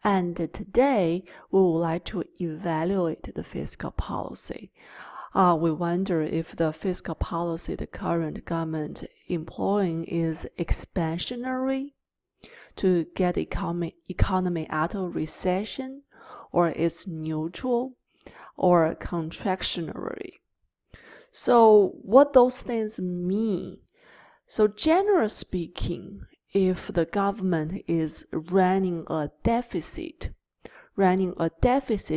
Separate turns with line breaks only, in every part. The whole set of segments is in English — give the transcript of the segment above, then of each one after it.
And today, we would like to evaluate the fiscal policy. We wonder if the fiscal policy the current government employing is expansionary to get the economy out of recession, or is neutral, or contractionary. So what those things mean? So generally speaking, if the government is running a deficit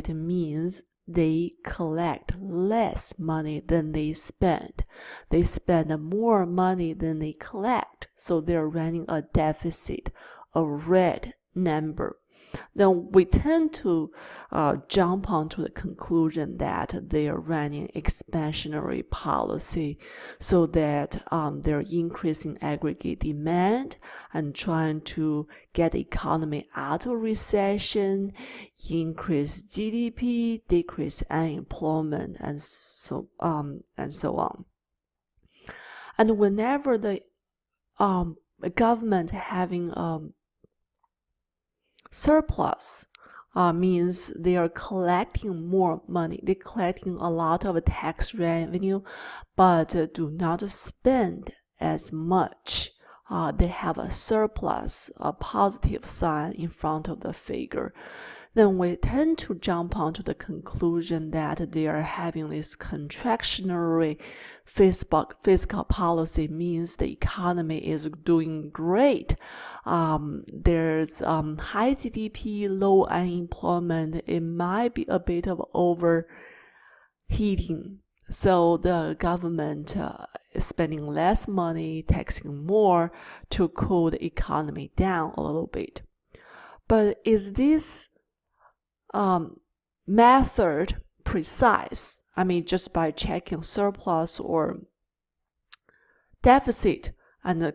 means they collect less money than they spend. They spend more money than they collect, so they're running a deficit, a red number. Then we tend to jump onto the conclusion that they are running expansionary policy, so that they're increasing aggregate demand and trying to get the economy out of recession, increase GDP, decrease unemployment, and so on. And whenever the government having surplus means they are collecting more money. They're collecting a lot of tax revenue, but do not spend as much. They have a surplus, a positive sign in front of the figure. Then we tend to jump onto the conclusion that they are having this contractionary fiscal policy, means the economy is doing great. There's high GDP, low unemployment. It might be a bit of overheating. So the government is spending less money, taxing more to cool the economy down a little bit. But is this method precise? I mean, just by checking surplus or deficit and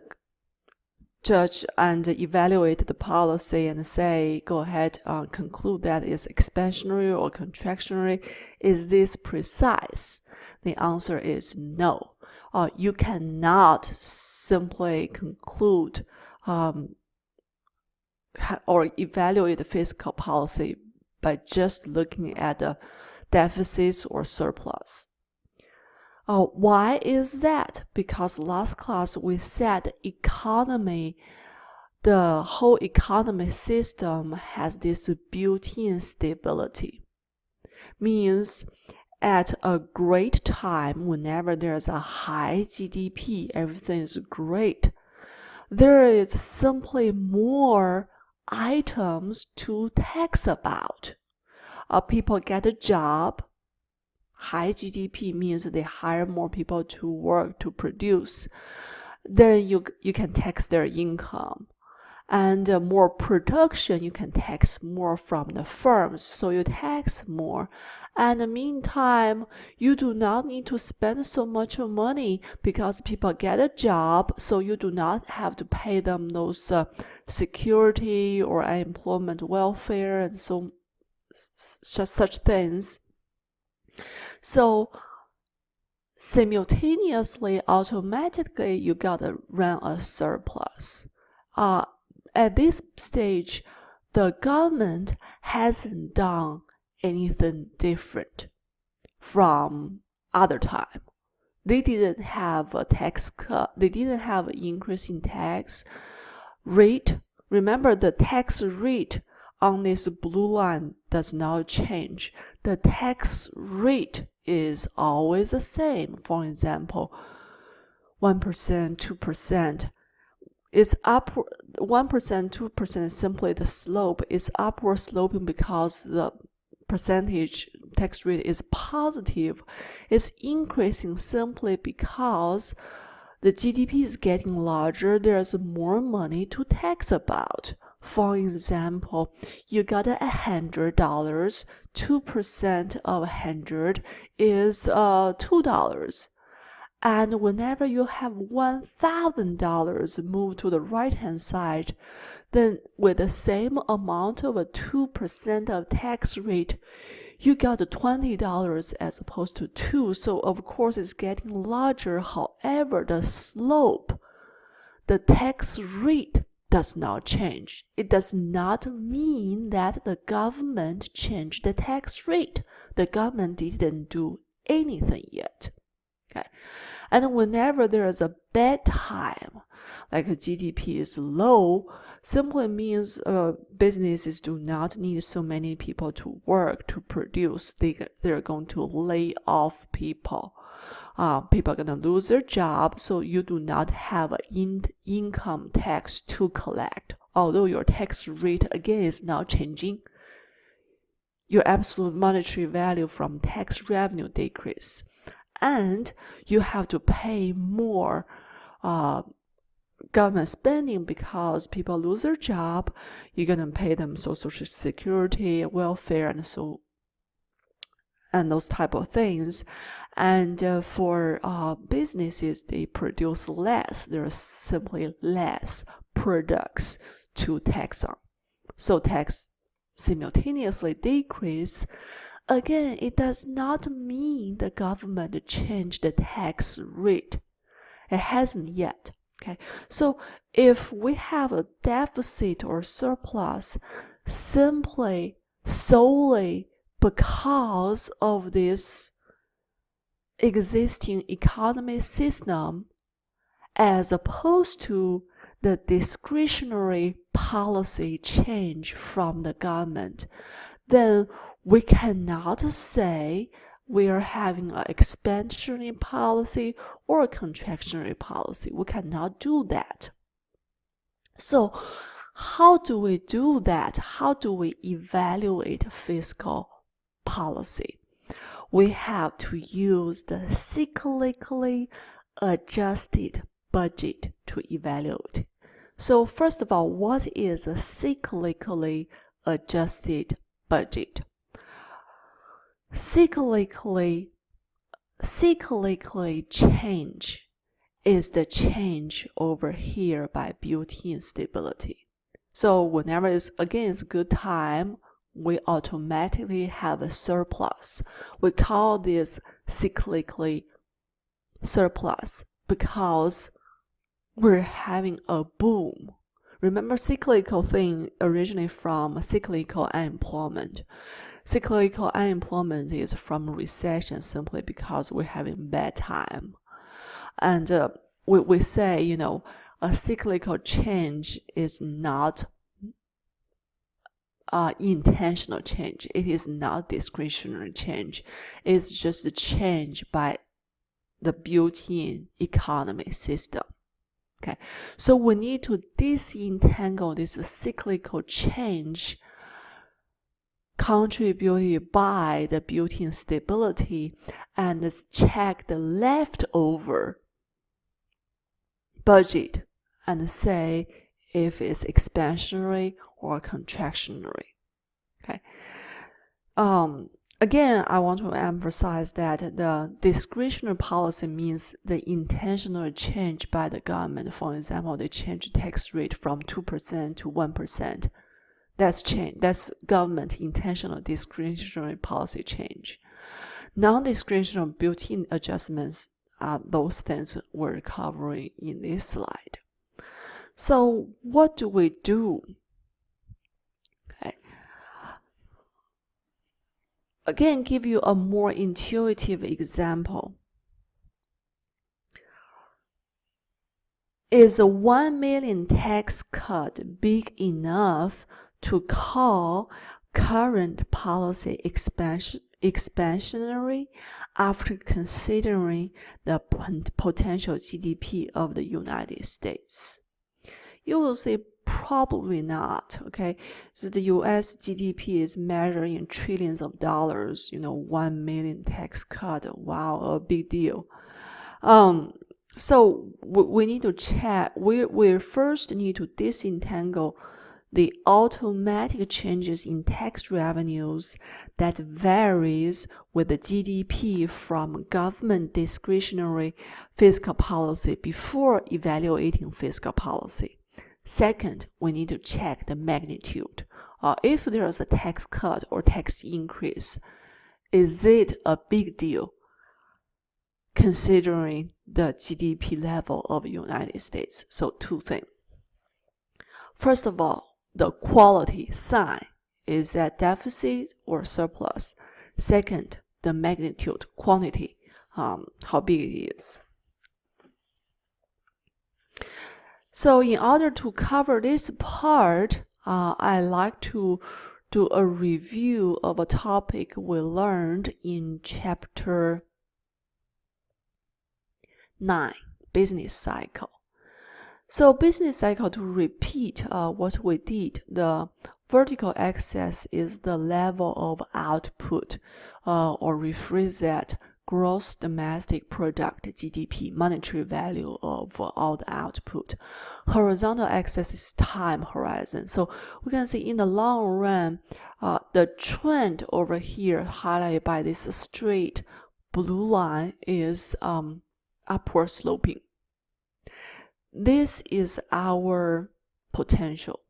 judge and evaluate the policy and say, go ahead, conclude that it's expansionary or contractionary. Is this precise? The answer is no. You cannot simply conclude or evaluate the fiscal policy by just looking at the deficits or surplus. Why is that? Because last class we said economy, the whole economy system has this built-in stability. Means at a great time, whenever there's a high GDP, everything is great. There is simply more items to tax about. People get a job. High GDP means they hire more people to work, to produce. Then you can tax their income. And more production, you can tax more from the firms, so you tax more. And in the meantime, you do not need to spend so much money because people get a job, so you do not have to pay them those security or unemployment welfare and so such things. So simultaneously, automatically, you gotta run a surplus. At this stage, the government hasn't done anything different from other time. They didn't have a tax cut. They didn't have an increase in tax rate. Remember, the tax rate on this blue line does not change. The tax rate is always the same. For example, 1%, 2%. It's up 1%, 2% is simply the slope. It's upward sloping because the percentage tax rate is positive. It's increasing simply because the GDP is getting larger. There's more money to tax about. For example, you got $100. 2% of 100 is $2. And whenever you have $1,000 moved to the right-hand side, then with the same amount of a 2% of tax rate, you got $20 as opposed to 2. So of course it's getting larger. However, the slope, the tax rate does not change. It does not mean that the government changed the tax rate. The government didn't do anything yet. Okay. And whenever there is a bad time, like GDP is low, simply means businesses do not need so many people to work to produce. They're going to lay off people. People are going to lose their job, so you do not have an income tax to collect. Although your tax rate again is not changing, your absolute monetary value from tax revenue decrease, and you have to pay more government spending because people lose their job. You're going to pay them Social Security, welfare, and those type of things. And for businesses, they produce less. There's simply less products to tax on. So tax simultaneously decrease. Again, it does not mean the government changed the tax rate. It hasn't yet. Okay, so if we have a deficit or surplus solely because of this existing economy system, as opposed to the discretionary policy change from the government, then we cannot say we are having an expansionary policy or a contractionary policy. We cannot do that. So how do we do that? How do we evaluate fiscal policy? We have to use the cyclically adjusted budget to evaluate. So first of all, what is a cyclically adjusted budget? Cyclically change is the change over here by built-in stability. So whenever it's a good time, we automatically have a surplus. We call this cyclically surplus because we're having a boom. Remember, cyclical thing originally from cyclical unemployment. Cyclical unemployment is from recession simply because we're having bad time. And we say, a cyclical change is not intentional change. It is not discretionary change. It's just a change by the built-in economy system. Okay, so we need to disentangle this cyclical change contributed by the built-in stability and check the leftover budget and say if it's expansionary or contractionary. Okay. Again, I want to emphasize that the discretionary policy means the intentional change by the government. For example, they change the tax rate from 2% to 1%. That's change. That's government intentional discretionary policy change. Non-discretionary built-in adjustments are those things we're covering in this slide. So what do we do? Okay. Again, give you a more intuitive example. Is a 1 million tax cut big enough to call current policy expansionary after considering the potential GDP of the United States? You will say probably not. Okay, so the US GDP is measured in trillions of dollars. 1 million tax cut, wow, a big deal. So we need to check. We first need to disentangle the automatic changes in tax revenues that varies with the GDP from government discretionary fiscal policy before evaluating fiscal policy. Second, we need to check the magnitude. If there is a tax cut or tax increase, is it a big deal considering the GDP level of the United States? So two things. First of all, the quality sign is that deficit or surplus. Second, the magnitude, quantity, how big it is. So in order to cover this part, I like to do a review of a topic we learned in chapter 9, business cycle. So business cycle, to repeat what we did, the vertical axis is the level of output, or rephrase that, gross domestic product, GDP, monetary value of all the output. Horizontal axis is time horizon. So we can see in the long run, the trend over here highlighted by this straight blue line is upward sloping. This is our potential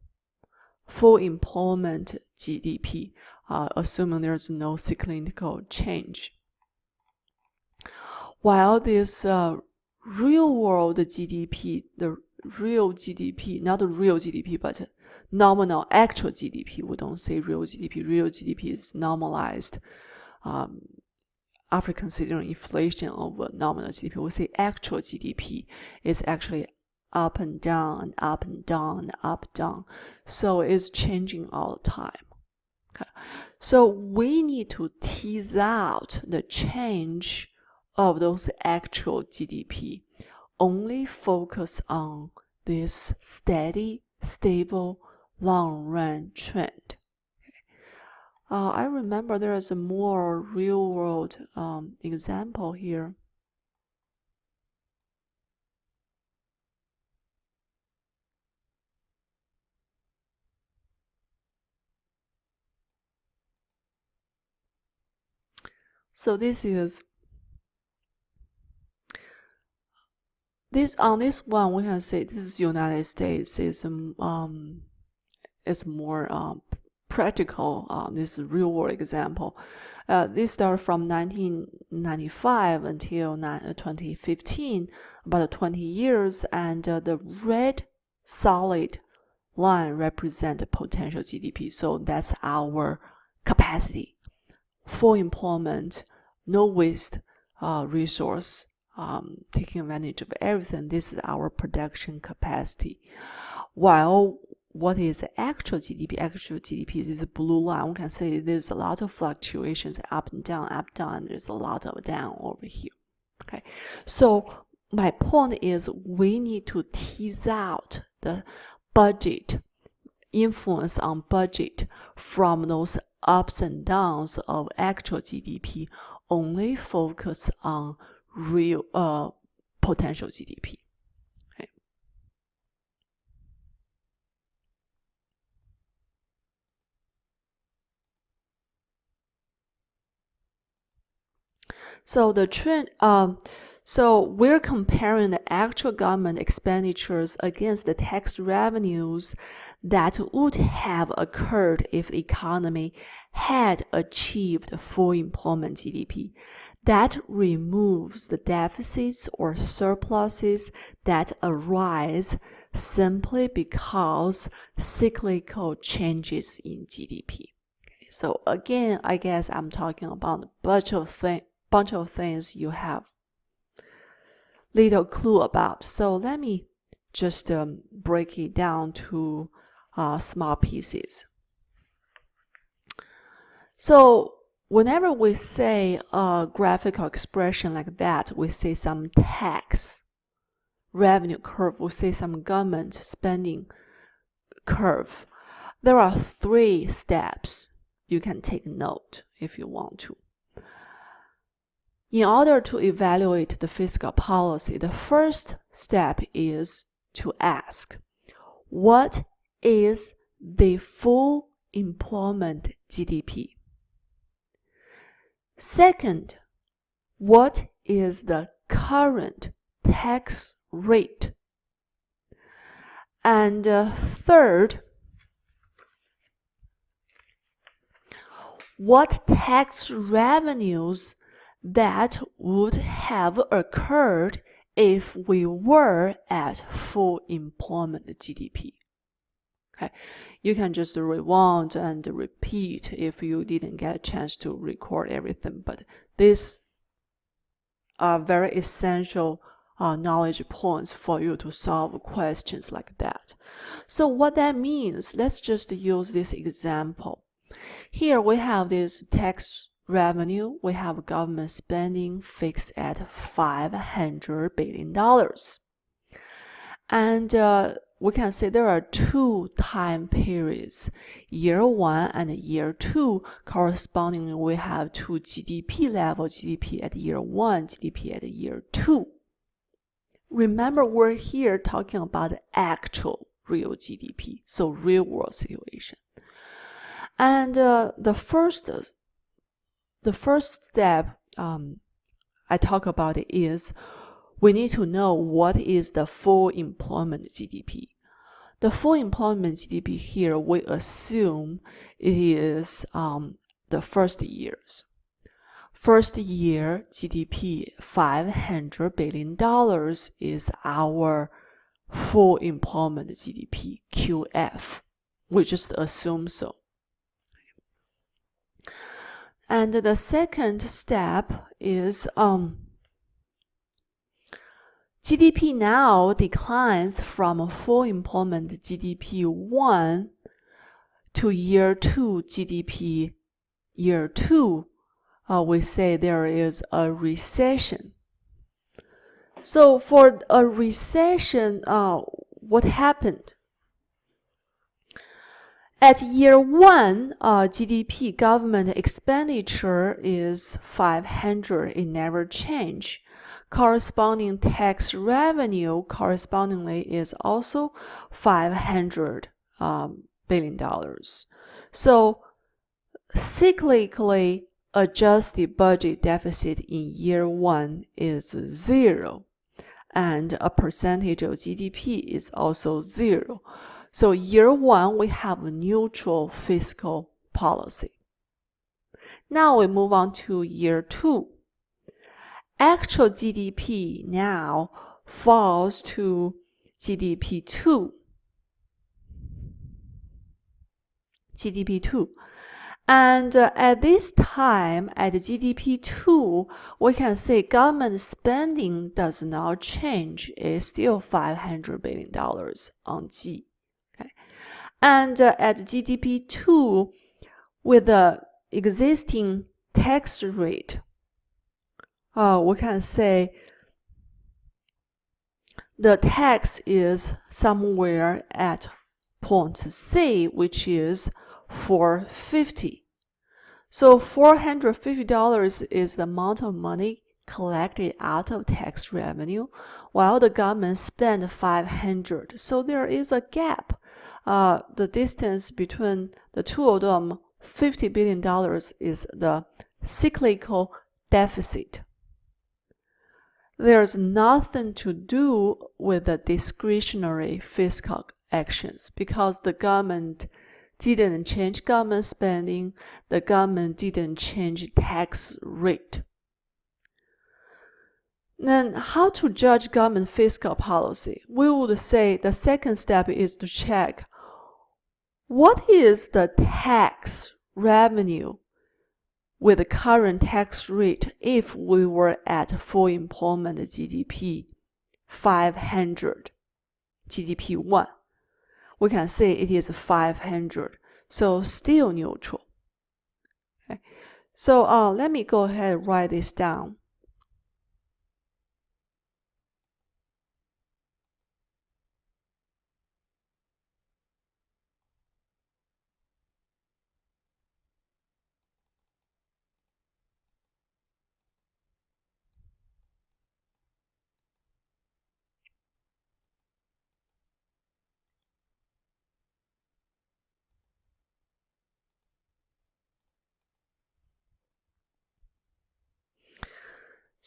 full employment GDP, assuming there's no cyclical change. While this real world GDP, the real GDP, not the real GDP, but nominal actual GDP, we don't say real GDP. Real GDP is normalized after considering inflation of nominal GDP. We say actual GDP is actually up and down and up and down and up down. So it's changing all the time. Okay. So we need to tease out the change of those actual GDP. Only focus on this steady, stable, long-run trend. I remember there is a more real-world example here. So this is on this one we can say this is United States. It's more practical. This real world example. This started from 1995 until 2015, about 20 years, and the red solid line represents potential GDP. So that's our capacity. Full employment, no waste resource, taking advantage of everything. This is our production capacity. While what is actual GDP? Actual GDP is a blue line. We can say there's a lot of fluctuations, up and down, and there's a lot of down over here. Okay, so my point is we need to tease out the budget, influence on budget from those ups and downs of actual GDP. Only focus on real potential GDP. Okay. So the trend, so we're comparing the actual government expenditures against the tax revenues that would have occurred if the economy had achieved full employment GDP. That removes the deficits or surpluses that arise simply because cyclical changes in GDP. Okay, so again, I guess I'm talking about a bunch of things you have little clue about. So let me just break it down to small pieces. So whenever we say a graphical expression like that, we say some tax revenue curve, we say some government spending curve. There are 3 steps. You can take note if you want to. In order to evaluate the fiscal policy, the first step is to ask, what is the full employment GDP? Second, what is the current tax rate? And third, what tax revenues that would have occurred if we were at full employment GDP. Okay, you can just rewind and repeat if you didn't get a chance to record everything, but these are very essential knowledge points for you to solve questions like that. So what that means, let's just use this example. Here we have this tax revenue, we have government spending fixed at $500 billion. And we can say there are two time periods, year 1 and year 2. Correspondingly, we have two GDP level, GDP at year 1, GDP at year 2. Remember, we're here talking about actual real GDP, so real world situation. And the first step I talk about it is we need to know what is the full employment GDP. The full employment GDP here, we assume it is the first years. First year GDP, $500 billion is our full employment GDP, QF. We just assume so. And the second step is GDP now declines from full employment GDP 1 to year 2 GDP year 2. We say there is a recession. So for a recession, what happened? At year 1, GDP government expenditure is 500. It never changed. Corresponding tax revenue correspondingly is also $500 billion. So cyclically adjusted budget deficit in year 1 is 0, and a percentage of GDP is also 0. So year 1 we have a neutral fiscal policy. Now we move on to year 2. Actual GDP now falls to GDP 2. And at this time, at GDP 2, we can say government spending does not change. It's still $500 billion on G. Okay. And at GDP 2, with the existing tax rate, we can say the tax is somewhere at point C, which is $450. So $450 is the amount of money collected out of tax revenue, while the government spent $500. So there is a gap. The distance between the two of them, $50 billion, is the cyclical deficit. There's nothing to do with the discretionary fiscal actions because the government didn't change government spending, the government didn't change tax rate. Then how to judge government fiscal policy? We would say the second step is to check what is the tax revenue with the current tax rate if we were at full employment GDP 500, GDP 1. We can say it is 500, so still neutral. Okay. So let me go ahead and write this down.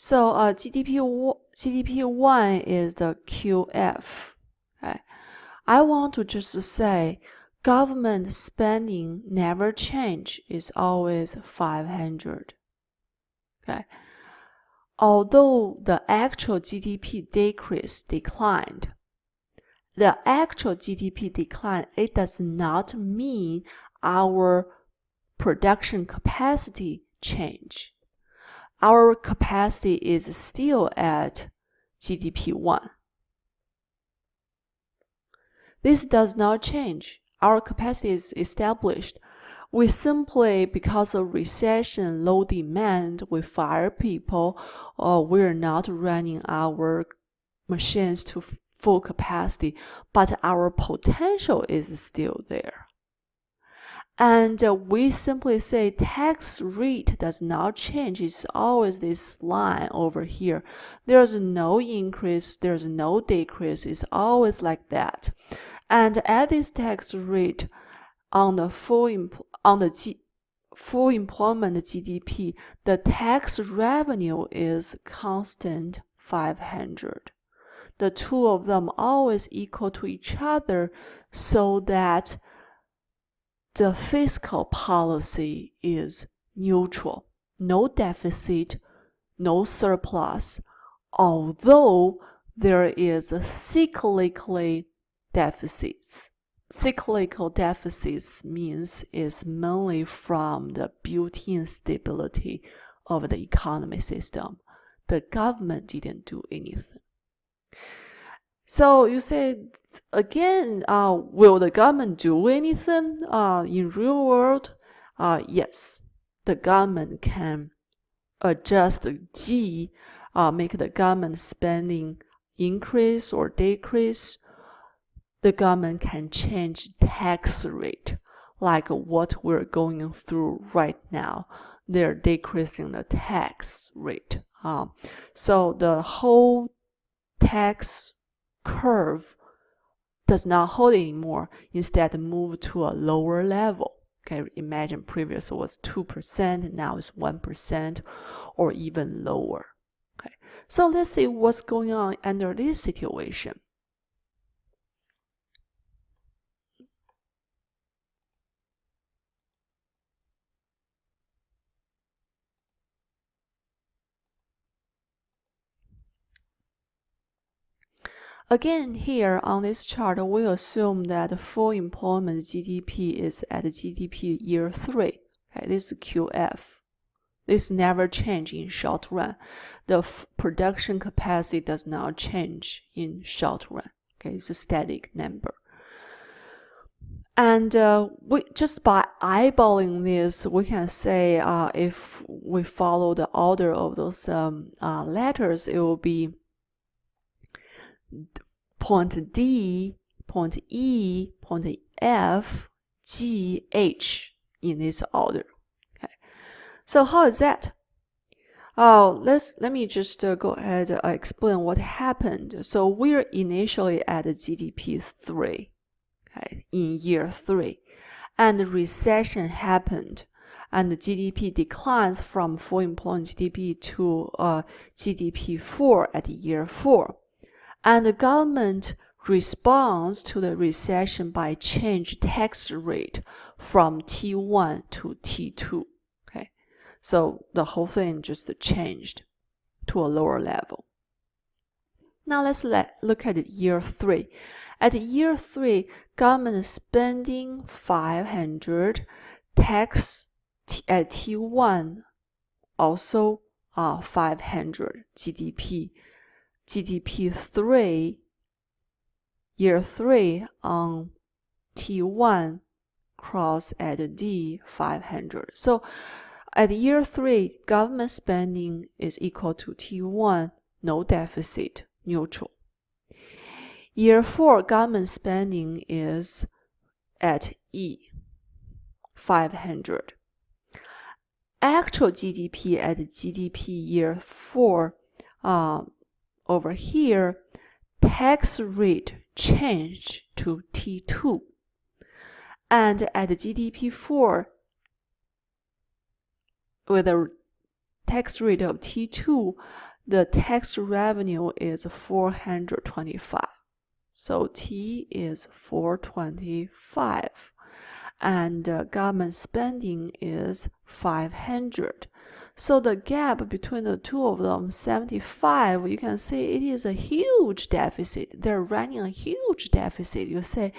So GDP1 is the QF. Okay. I want to just say government spending never change, is always 500. Okay. Although the actual GDP declined, the actual GDP decline, it does not mean our production capacity change. Our capacity is still at GDP 1. This does not change. Our capacity is established. We simply, because of recession, low demand, we fire people, or we're not running our machines to full capacity, but our potential is still there. And we simply say tax rate does not change. It's always this line over here. There's no increase, there's no decrease. It's always like that. And at this tax rate, on the full employment GDP, the tax revenue is constant 500. The two of them always equal to each other, so that the fiscal policy is neutral. No deficit, no surplus, although there is a cyclical deficits. Cyclical deficits means it's mainly from the built-in stability of the economy system. The government didn't do anything. So you say, again, will the government do anything in real world? Yes, the government can adjust the G, make the government spending increase or decrease. The government can change tax rate, like what we're going through right now. They're decreasing the tax rate. So the whole tax curve does not hold anymore. Instead, move to a lower level. Okay, imagine previous was 2%, now it's 1%, or even lower. Okay, so let's see what's going on under this situation. Again, here on this chart, we assume that full employment GDP is at GDP year 3. Okay, this is QF. This never change in short run. The production capacity does not change in short run. Okay, it's a static number. And we just by eyeballing this, we can say if we follow the order of those letters, it will be point D, point E, point F, G, H in this order. Okay, so how is that? Let me just go ahead and explain what happened. So we're initially at GDP 3, okay, in year 3, and the recession happened, and the GDP declines from full employment GDP to GDP 4 at year 4. And the government responds to the recession by change tax rate from T1 to T2. Okay, so the whole thing just changed to a lower level. Now let's look at year 3. At year 3, government spending 500, tax at T1 also 500 GDP. GDP 3, year 3 on T1 cross at D 500. So at year 3, government spending is equal to T1, no deficit, neutral. Year 4, government spending is at E 500. Actual GDP at GDP year 4 over here, tax rate changed to T2. And at GDP 4, with a tax rate of T2, the tax revenue is 425. So T is 425. And government spending is 500. So the gap between the two of them, 75, you can see it is a huge deficit. They're running a huge deficit. You say,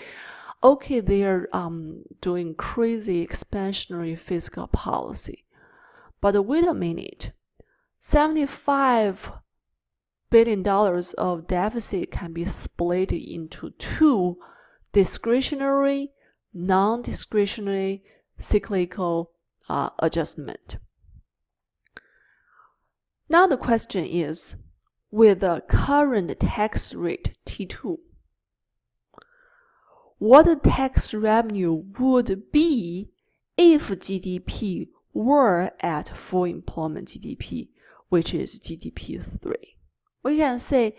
okay, they're doing crazy expansionary fiscal policy. But wait a minute, $75 billion of deficit can be split into two: discretionary, non-discretionary, cyclical adjustment. Now the question is, with the current tax rate T2, what the tax revenue would be if GDP were at full employment GDP, which is GDP 3. We can say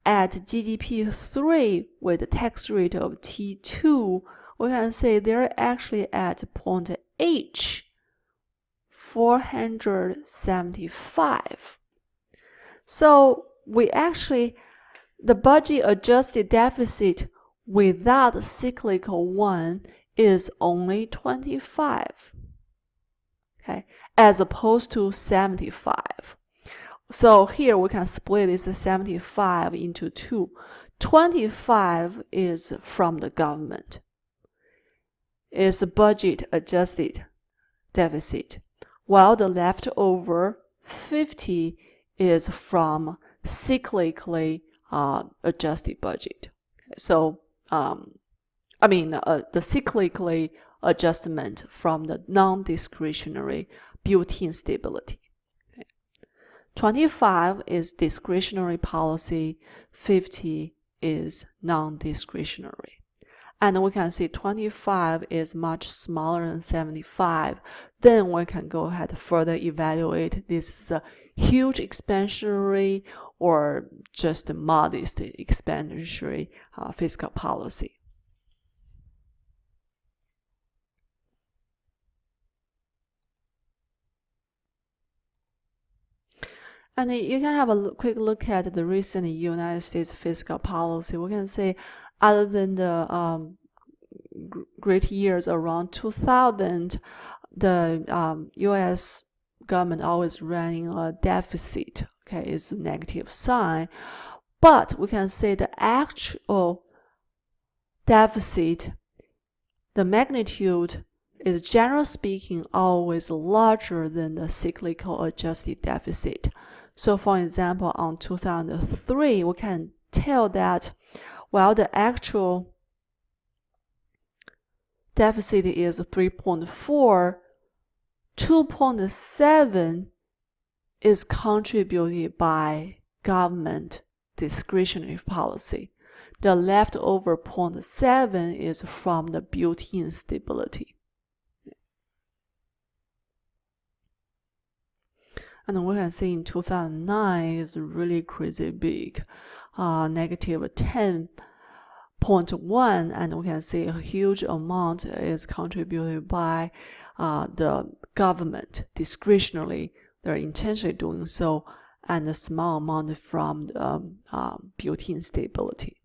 at GDP 3 with a tax rate of T2, we can say they're actually at point H, 475. So the budget adjusted deficit without the cyclical one is only 25, okay, as opposed to 75. So here we can split this 75 into two. 25 is from the government. It's a budget adjusted deficit, while the leftover 50 is from cyclically adjusted budget. So, the cyclically adjustment from the non-discretionary built-in stability. 25 is discretionary policy, 50 is non-discretionary. And we can see 25 is much smaller than 75. Then we can go ahead further evaluate this huge expansionary or just modest expansionary fiscal policy. And you can have a quick look at the recent United States fiscal policy. We can say, other than the great years around 2000, the U.S. government always running a deficit. Okay, it's a negative sign. But we can say the actual deficit, the magnitude is, generally speaking, always larger than the cyclical adjusted deficit. So for example, on 2003, we can tell that while the actual deficit is 3.4, 2.7 is contributed by government discretionary policy. The leftover 0.7 is from the built-in stability. And we can see in 2009 is really crazy big, negative 10.1, and we can see a huge amount is contributed by the government discretionally. They're intentionally doing so, and a small amount from the built-in stability.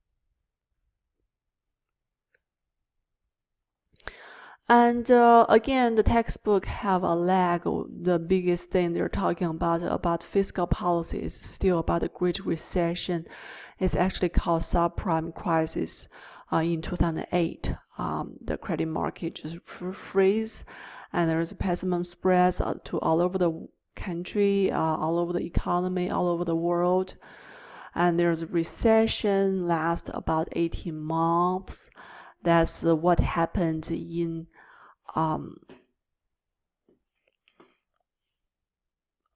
And again, the textbook have a lag. The biggest thing they're talking about fiscal policy is still about the Great Recession. It's actually called subprime crisis in 2008. The credit market just freeze, and there's pessimism spreads to all over the country, all over the economy, all over the world. And there's a recession, lasts about 18 months. That's what happened in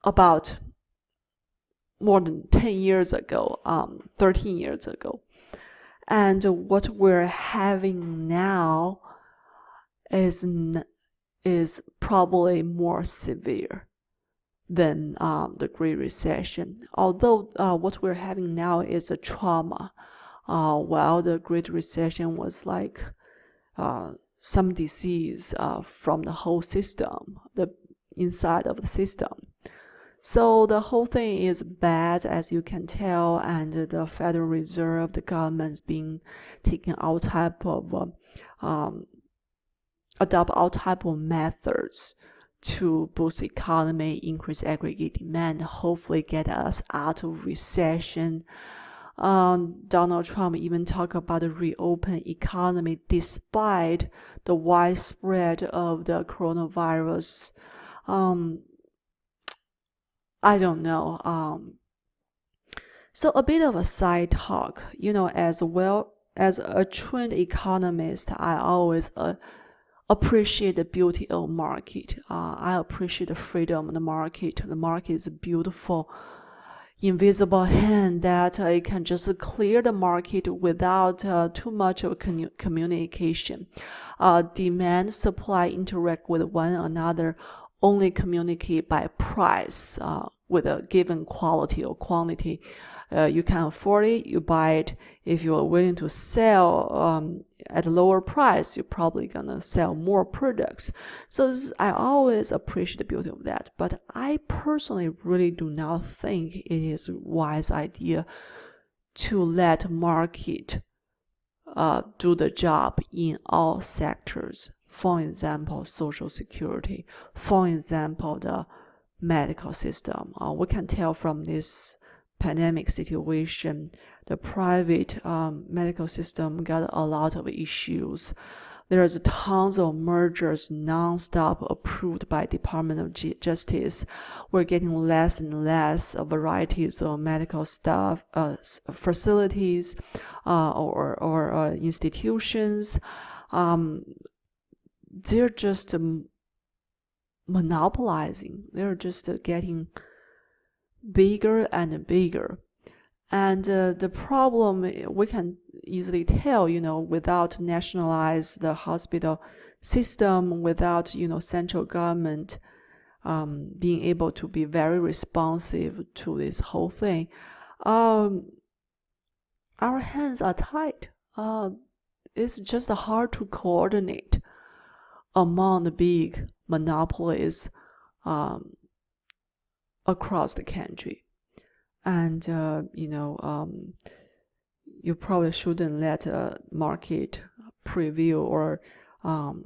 about more than 10 years ago, 13 years ago. And what we're having now is probably more severe than the Great Recession. Although what we're having now is a trauma, while the Great Recession was like some disease from the whole system, the inside of the system. So the whole thing is bad, as you can tell, and the Federal Reserve, the government's been taking all type of adopt all type of methods to boost the economy, increase aggregate demand, hopefully get us out of recession. Donald Trump even talked about the reopen economy despite the widespread of the coronavirus. I don't know. So a bit of a side talk, as well as a trained economist, I always appreciate the beauty of market. I appreciate the freedom of the market. The market is a beautiful, invisible hand that it can just clear the market without too much of communication. Demand, supply interact with one another, only communicate by price with a given quality or quantity. You can afford it, you buy it. If you are willing to sell at a lower price, you're probably gonna sell more products. So I always appreciate the beauty of that. But I personally really do not think it is a wise idea to let market do the job in all sectors. For example, Social Security. For example, the medical system. We can tell from this pandemic situation, the private medical system got a lot of issues. There's tons of mergers non-stop approved by Department of Justice. We're getting less and less varieties of medical staff, facilities, or institutions. They're just monopolizing. They're just getting bigger and bigger. And the problem, we can easily tell, without nationalize the hospital system, without, central government being able to be very responsive to this whole thing, our hands are tied. It's just hard to coordinate among the big monopolies across the country. And you probably shouldn't let a market preview or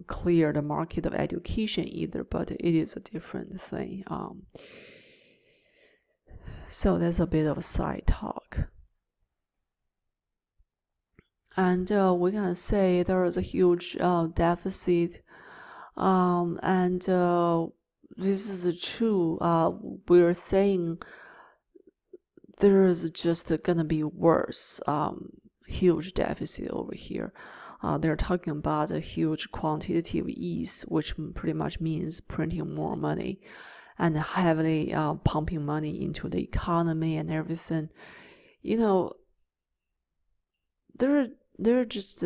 clear the market of education either, but it is a different thing. So that's a bit of a side talk. And we can say there is a huge deficit, and this is true. We're saying there is just gonna be worse, huge deficit over here. They're talking about a huge quantitative ease, which pretty much means printing more money and heavily pumping money into the economy and everything. There are just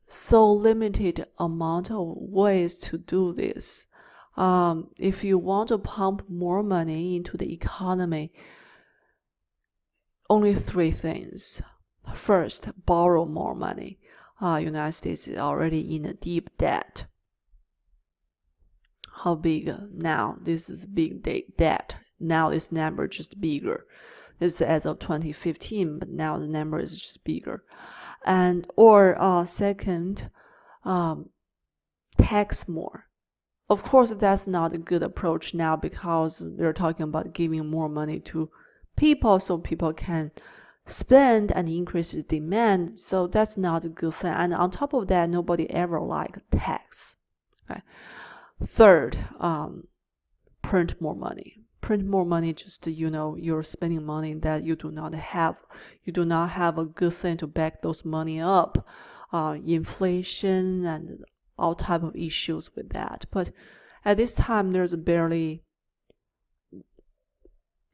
so limited amount of ways to do this. If you want to pump more money into the economy, only three things. First, borrow more money. United States is already in a deep debt. How big now? This is big debt. Now this number just bigger. This is as of 2015, but now the number is just bigger. And second, tax more. Of course, that's not a good approach now because they're talking about giving more money to people so people can spend and increase the demand. So that's not a good thing. And on top of that, nobody ever liked tax. Okay. Third, print more money. Print more money, just you're spending money that you do not have. You do not have a good thing to back those money up. Inflation and all type of issues with that. But at this time, there's barely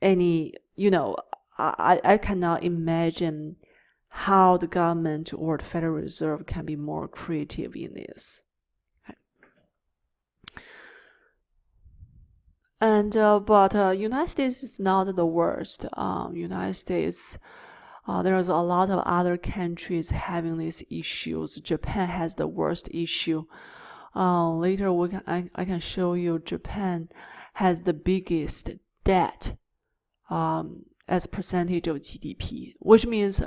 any, I cannot imagine how the government or the Federal Reserve can be more creative in this. And but United States is not the worst. United States, there's a lot of other countries having these issues. Japan has the worst issue. Later I can show you Japan has the biggest debt as percentage of GDP, which means,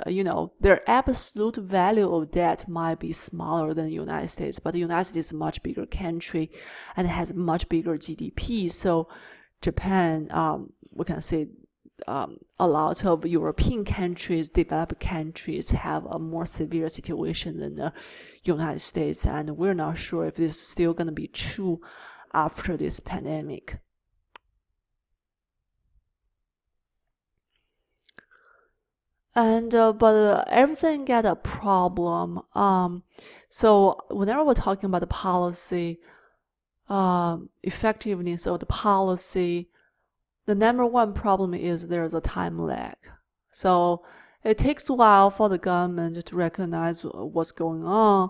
their absolute value of debt might be smaller than the United States, but the United States is a much bigger country and has much bigger GDP. So Japan, we can say a lot of European countries, developed countries, have a more severe situation than the United States, and we're not sure if this is still going to be true after this pandemic. And but everything got a problem. So whenever we're talking about the policy, effectiveness of the policy, the number one problem is there's a time lag. So it takes a while for the government to recognize what's going on,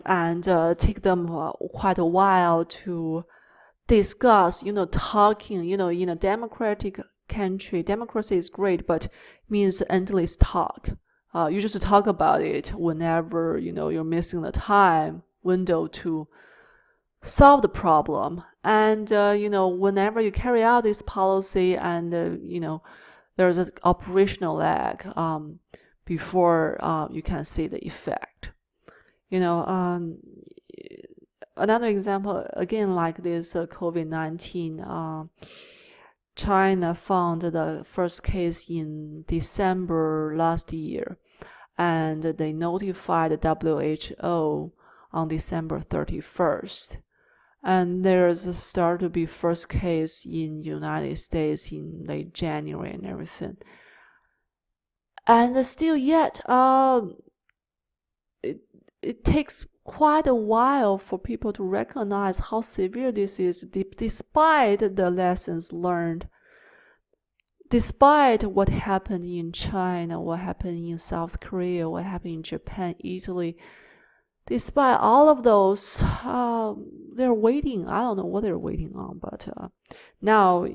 and take them quite a while to discuss, talking, in a democratic country, democracy is great, but means endless talk. You just talk about it whenever, you're missing the time window to solve the problem. And, whenever you carry out this policy and, there's an operational lag before you can see the effect. Another example, again, like this COVID-19, China found the first case in December last year, and they notified the WHO on December 31st. And there's started to be first case in United States in late January and everything. And still yet, it takes quite a while for people to recognize how severe this is, despite the lessons learned, despite what happened in China, what happened in South Korea, what happened in Japan, Italy. Despite all of those, they're waiting. I don't know what they're waiting on, but now,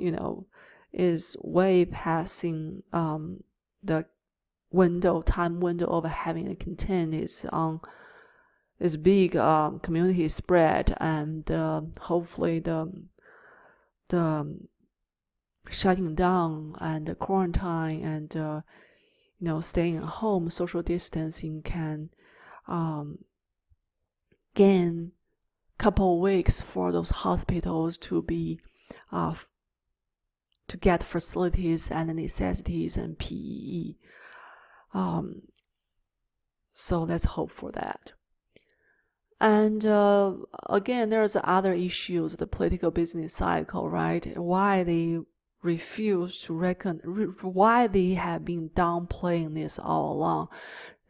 is way passing the time window of having a content is big community spread, and hopefully the shutting down and the quarantine and staying at home, social distancing can gain a couple of weeks for those hospitals to be to get facilities and necessities and PPE. So let's hope for that. And again, there's other issues, the political business cycle, right? Why they refuse to why they have been downplaying this all along.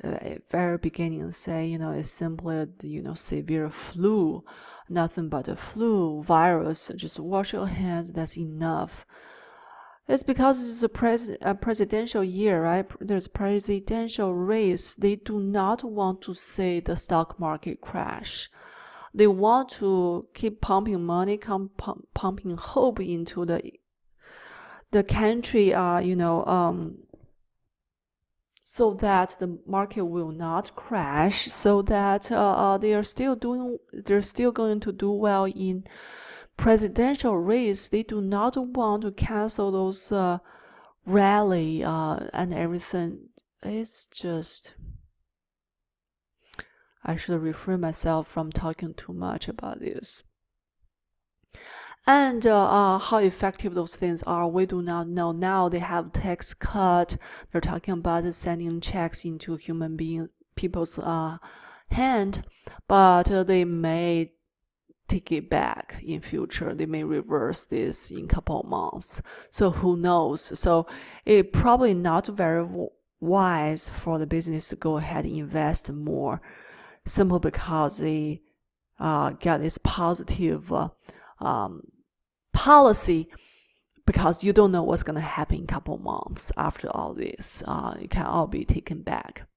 At very beginning, say, it's simply, severe flu, nothing but a flu virus. Just wash your hands, that's enough. It's because it's a presidential year, right? There's presidential race. They do not want to see the stock market crash. They want to keep pumping money, pumping hope into the country, so that the market will not crash, so that they're still going to do well in presidential race. They do not want to cancel those rally and everything. It's just, I should refrain myself from talking too much about this. And how effective those things are, we do not know. Now they have tax cut. They're talking about sending checks into people's hand, but they may take it back in future. They may reverse this in a couple of months. So who knows? So it's probably not very wise for the business to go ahead and invest more, simply because they get this positive policy, because you don't know what's going to happen in a couple of months after all this. It can all be taken back.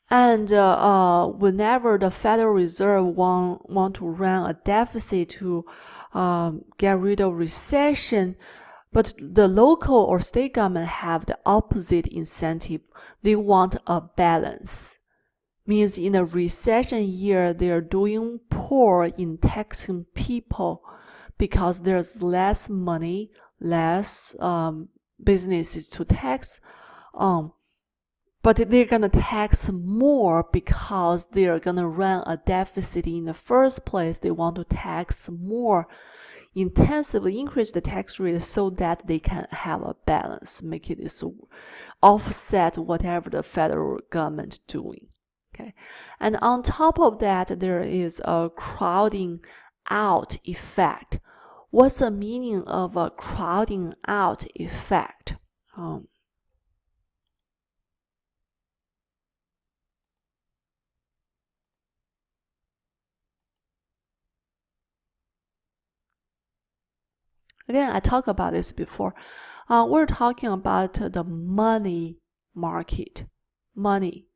And whenever the Federal Reserve want to run a deficit to get rid of recession, but the local or state government have the opposite incentive. They want a balance. Means in a recession year, they are doing poor in taxing people because there's less money, less businesses to tax on, but they're going to tax more because they're going to run a deficit in the first place. They want to tax more intensively, increase the tax rate so that they can have a balance, make it offset whatever the federal government doing. Okay, and on top of that, there is a crowding out effect. What's the meaning of a crowding out effect? Again, I talked about this before. We're talking about the money market. Money.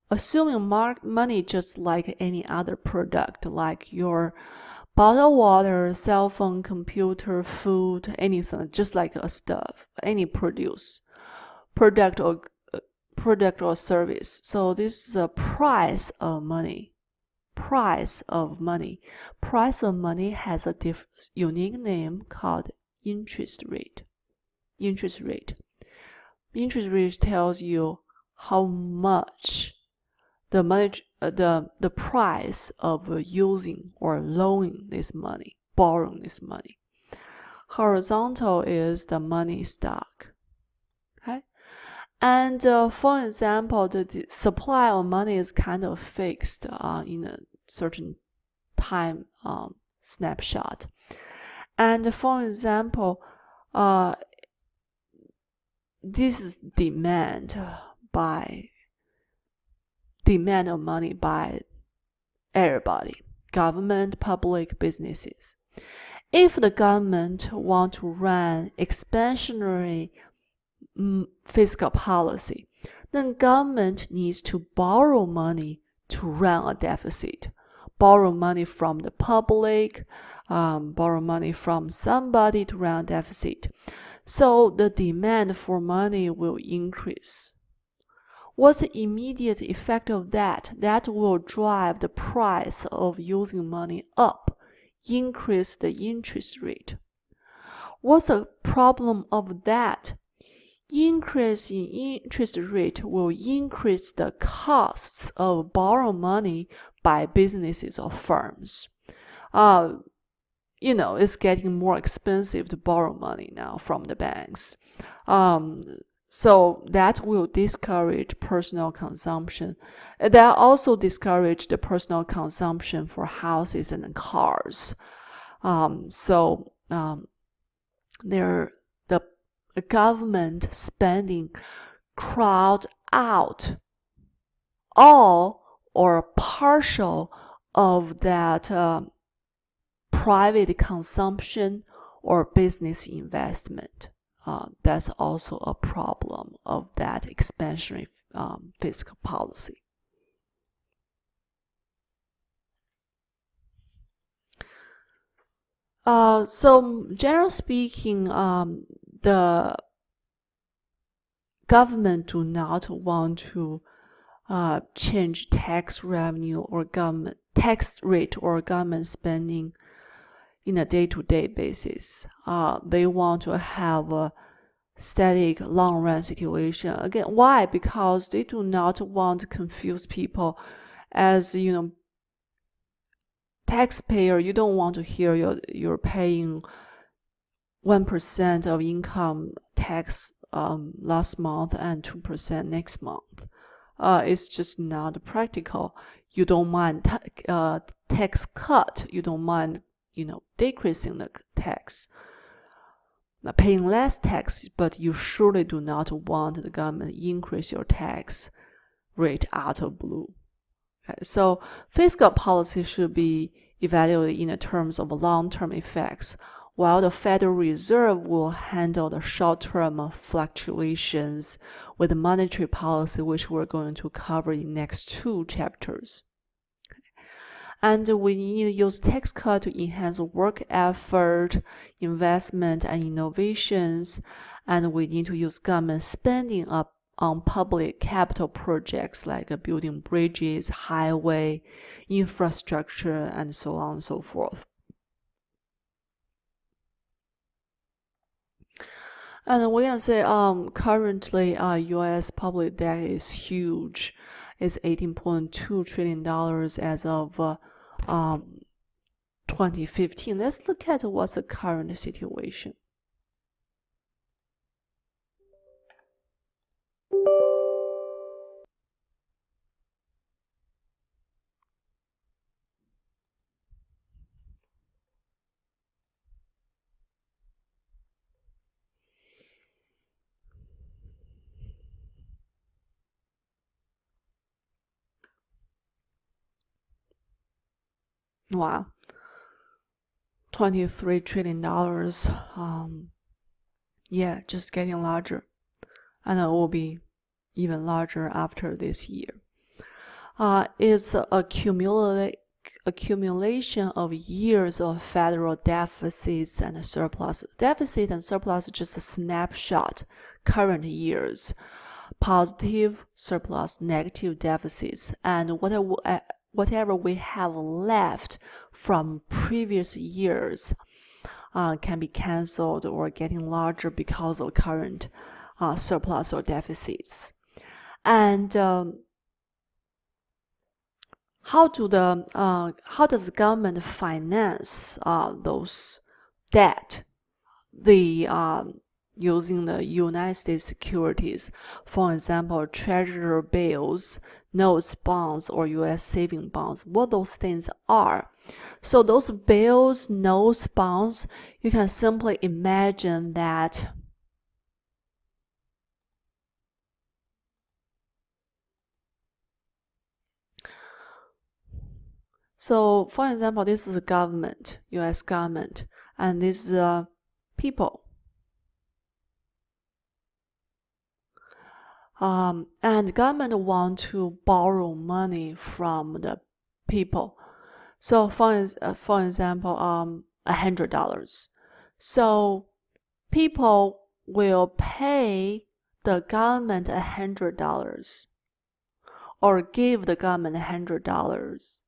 Assuming money just like any other product, like your bottled water, cell phone, computer, food, anything, just like a stuff, any product or service. So this is a price of money. Price of money. Price of money has a unique name called interest rate. Interest rate. Interest rate tells you how much the money, the price of using or loaning this money, borrowing this money. Horizontal is the money stock. Okay, and for example, the supply of money is kind of fixed in a certain time snapshot. And for example, this is demand of money by everybody, government, public, businesses. If the government want to run expansionary fiscal policy, then government needs to borrow money to run a deficit. Borrow money from the public, borrow money from somebody to run a deficit. So the demand for money will increase. What's the immediate effect of that? That will drive the price of using money up, increase the interest rate. What's the problem of that? Increase in interest rate will increase the costs of borrow money by businesses or firms. It's getting more expensive to borrow money now from the banks. So that will discourage personal consumption. That also discourage the personal consumption for houses and cars. The government spending crowd out all or partial of that private consumption or business investment. That's also a problem of that expansionary fiscal policy. So generally speaking, the government do not want to change tax revenue or government tax rate or government spending in a day-to-day basis. They want to have a static long-run situation. Again, why? Because they do not want to confuse people. As taxpayer, you don't want to hear you're paying 1% of income tax last month and 2% next month. It's just not practical. You don't mind tax cut. You don't mind decreasing the tax, paying less tax, but you surely do not want the government increase your tax rate out of blue. Okay, so fiscal policy should be evaluated in terms of long-term effects, while the Federal Reserve will handle the short-term fluctuations with monetary policy, which we're going to cover in next 2 chapters. And we need to use tax cut to enhance work effort, investment, and innovations. And we need to use government spending up on public capital projects like building bridges, highway, infrastructure, and so on and so forth. And we can say currently US public debt is huge. It's $18.2 trillion as of 2015. Let's look at what's the current situation. Wow. $23 trillion. Yeah, just getting larger. And it will be even larger after this year. It's a accumulation of years of federal deficits and surplus. Deficit and surplus is just a snapshot, current years. Positive surplus, negative deficits, and whatever we have left from previous years can be cancelled or getting larger because of current surplus or deficits. And how does the government finance those debt? Using the United States securities, for example, treasury bills, notes, bonds, or U.S. saving bonds, what those things are. So those bills, notes, bonds, you can simply imagine that so for example, this is the government, U.S. government, and this is people. And the government want to borrow money from the people. So for example, $100. So people will pay the government $100 or give the government $100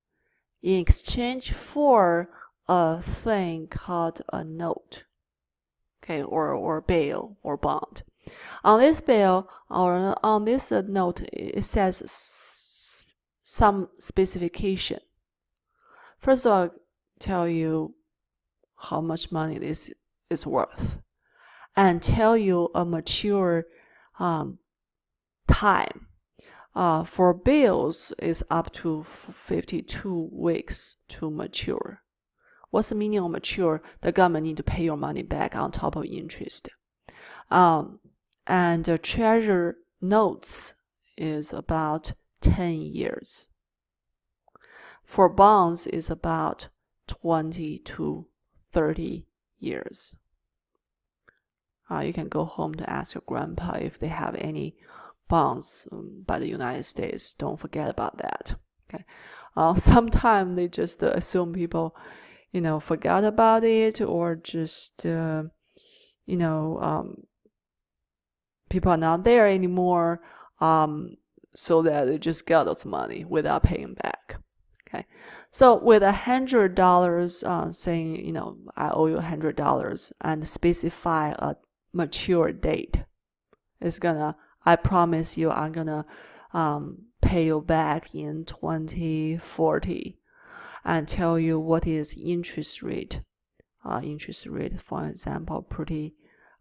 in exchange for a thing called a note, okay, or bill or bond. On this bill or on this note, it says some specification. First of all, tell you how much money this is worth, and tell you a mature time. For bills, is up to 52 weeks to mature. What's the meaning of mature? The government need to pay your money back on top of interest. And treasury notes is about 10 years. For bonds is about 20 to 30 years. You can go home to ask your grandpa if they have any bonds by the United States. Don't forget about that. Okay. Sometimes they just assume people, forgot about it, or just, people are not there anymore, so that they just get those money without paying back. Okay, so with $100, saying I owe you $100 and specify a mature date, I promise you I'm gonna pay you back in 2040, and tell you what is interest rate. Interest rate, for example, pretty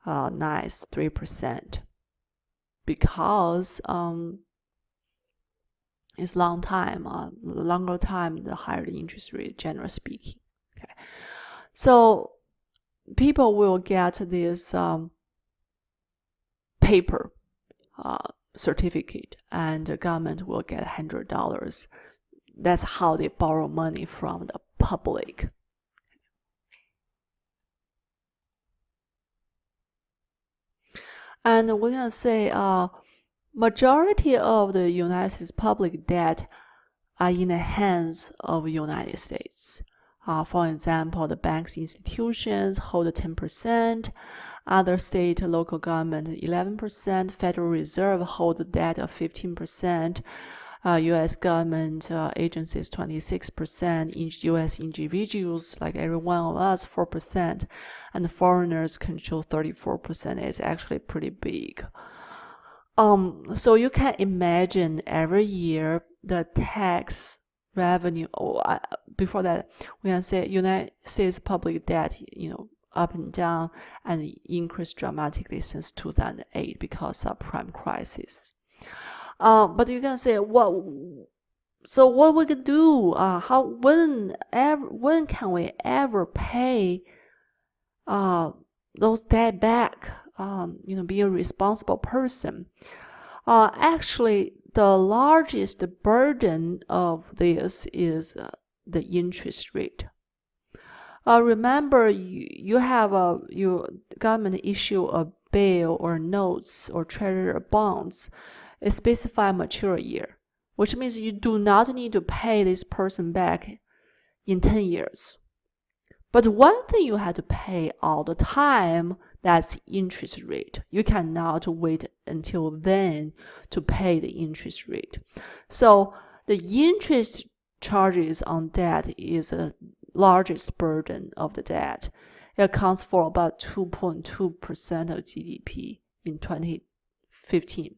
nice, 3%. Because it's long time, the longer time, the higher the interest rate, generally speaking. Okay, so people will get this paper certificate, and the government will get $100. That's how they borrow money from the public. And we're gonna say majority of the United States public debt are in the hands of the United States. For example, the banks institutions hold 10%, other state local government 11%, Federal Reserve hold debt of 15%, U.S. government agencies 26%, U.S. individuals like every one of us 4%, and foreigners control 34%. It's actually pretty big. So you can imagine every year the tax revenue. Before that, we can say United States public debt, up and down and increased dramatically since 2008 because of subprime crisis. But you can say, so what we can do? When can we ever pay those debt back? Be a responsible person. Actually, the largest burden of this is the interest rate. Remember, you have your government issue a bill or notes or treasury bonds. It specify mature year, which means you do not need to pay this person back in 10 years. But one thing you have to pay all the time, that's interest rate. You cannot wait until then to pay the interest rate. So the interest charges on debt is the largest burden of the debt. It accounts for about 2.2% of GDP in 2015.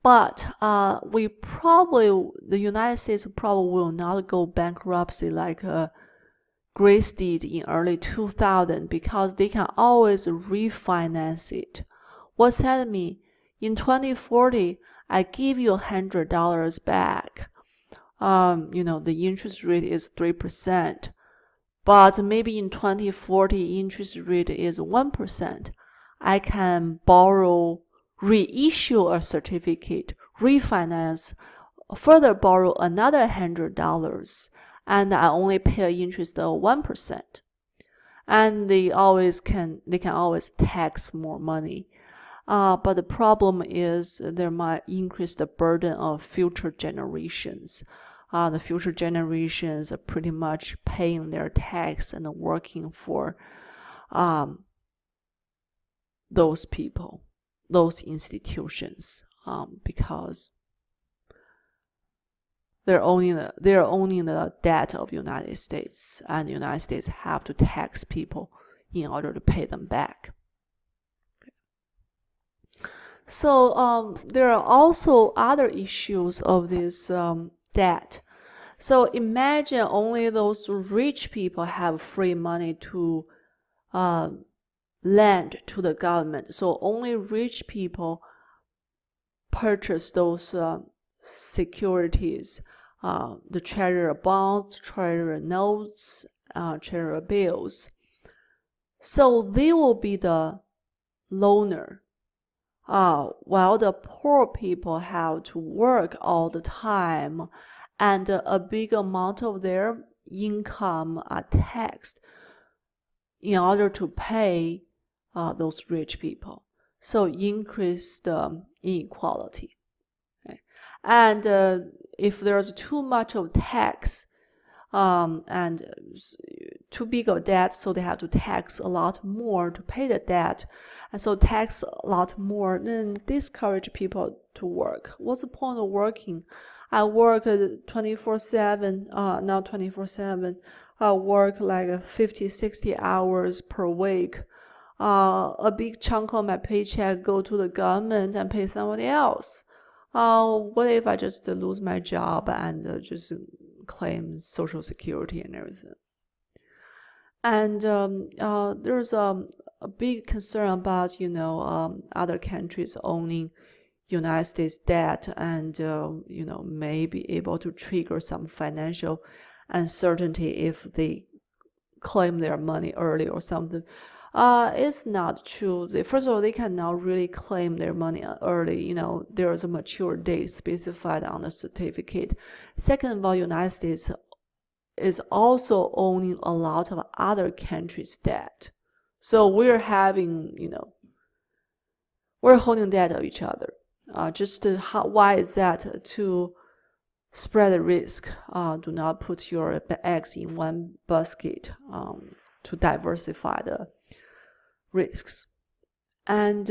But the United States probably will not go bankruptcy like Greece did in early 2000 because they can always refinance it. What's that mean? In 2040, I give you $100 back. The interest rate is 3%. But maybe in 2040, interest rate is 1%. I can reissue a certificate, refinance, further borrow another $100, and I only pay interest of 1%. And they can always tax more money. But the problem is there might increase the burden of future generations. The future generations are pretty much paying their tax and working for those people, those institutions, because they're owning the debt of the United States, and the United States have to tax people in order to pay them back. So there are also other issues of this debt. So imagine only those rich people have free money to lend to the government. So only rich people purchase those securities, the treasury bonds, treasury notes, treasury bills. So they will be the loaner. While the poor people have to work all the time, and a big amount of their income are taxed in order to pay those rich people. So increase the inequality. Okay? And if there's too much of tax and too big of debt, so they have to tax a lot more to pay the debt. And so tax a lot more, then discourage people to work. What's the point of working? I work 24/7, not 24/7. I work like 50, 60 hours per week. A big chunk of my paycheck go to the government and pay somebody else. What if I just lose my job and just claim Social Security and everything? And there's a big concern about other countries owning United States debt, and may be able to trigger some financial uncertainty if they claim their money early or something. It's not true. First of all, they cannot really claim their money early. There is a mature date specified on the certificate. Second of all, United States is also owning a lot of other countries' debt. So we're holding debt of each other. Why is that? To spread the risk. Do not put your eggs in one basket. To diversify the risks. And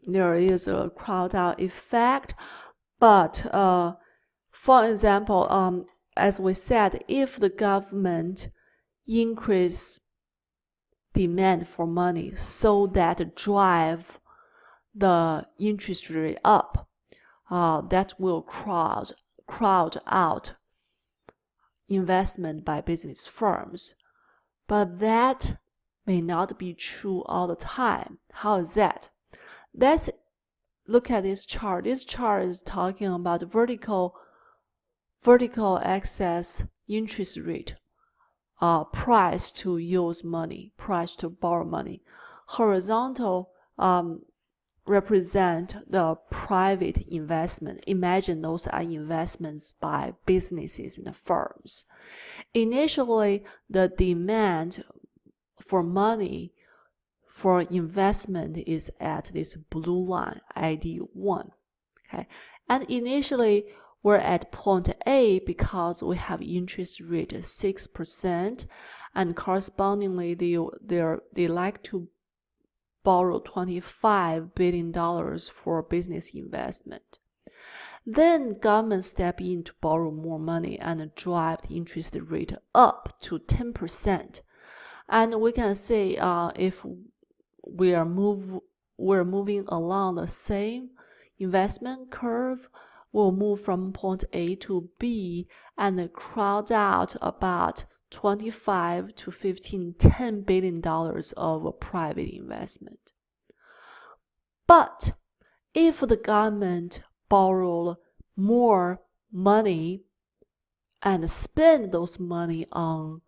there is a crowd out effect. But for example, as we said, if the government increase demand for money so that drive the interest rate up, that will crowd out investment by business firms. But that may not be true all the time. How is that? Let's look at this chart. This chart is talking about vertical axis interest rate, price to use money, price to borrow money. Horizontal represent the private investment. Imagine those are investments by businesses and firms. Initially, the demand for money for investment is at this blue line, ID1. Okay, and initially we're at point A because we have interest rate 6%, and correspondingly they like to borrow $25 billion for business investment. Then government step in to borrow more money and drive the interest rate up to 10%. And we can say if we're moving along the same investment curve, we'll move from point A to B and crowd out about 25 to 15, $10 billion of private investment. But if the government borrow more money and spend those money on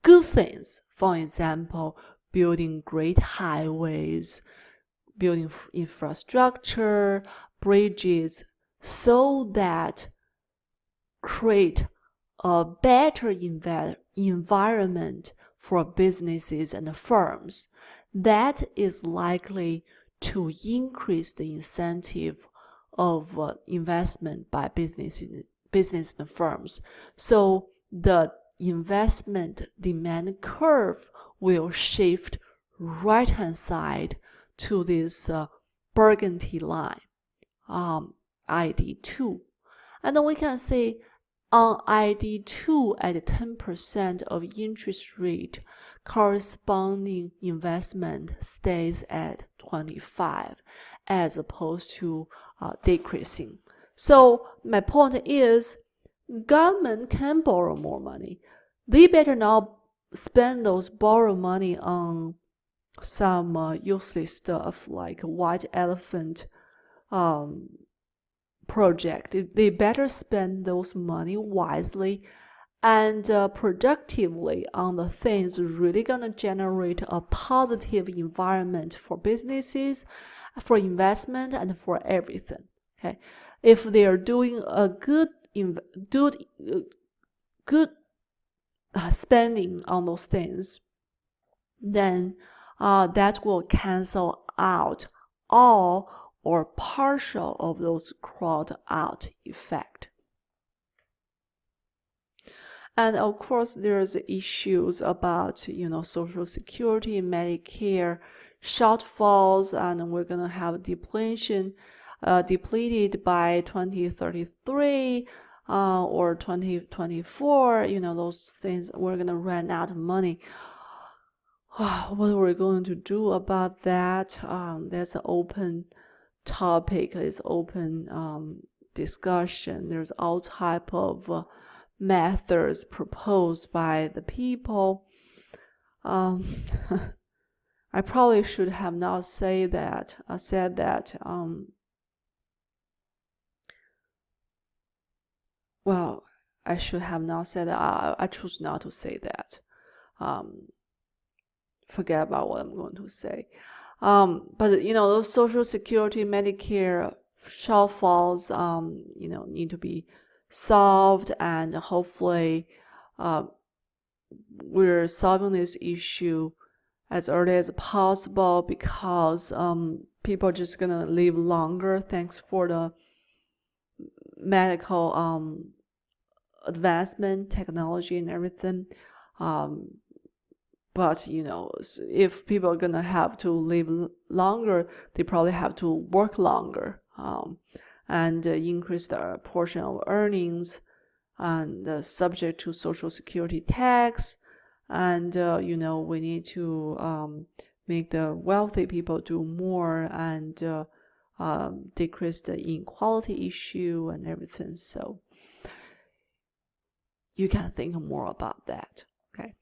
good things, for example, building great highways, building infrastructure, bridges, so that create a better environment for businesses and firms, that is likely to increase the incentive of investment by business and firms. So the investment demand curve will shift right-hand side to this burgundy line, ID2. And then we can say on ID2 at 10% of interest rate, corresponding investment stays at 25 as opposed to decreasing. So my point is, government can borrow more money. They better not spend those borrowed money on some useless stuff like white elephant project. They better spend those money wisely and productively on the things really gonna generate a positive environment for businesses, for investment, and for everything. Okay, if they are doing a good spending on those things, then that will cancel out all or partial of those crowd out effect. And of course, there's issues about Social Security, Medicare shortfalls, and we're gonna have depleted by 2033 or 2024. Those things, we're gonna run out of money. What are we going to do about that? That's an open topic. It's open discussion. There's all type of methods proposed by the people. I probably should have not said that. Well, I should have not said that. I choose not to say that. Forget about what I'm going to say. But those Social Security, Medicare shortfalls, need to be solved, and hopefully, we're solving this issue as early as possible, because people are just gonna live longer thanks for the medical advancement, technology, and everything. But if people are gonna have to live longer, they probably have to work longer, and increase their portion of earnings, and subject to Social Security tax. And we need to make the wealthy people do more, and decrease the inequality issue and everything. So you can think more about that. Okay.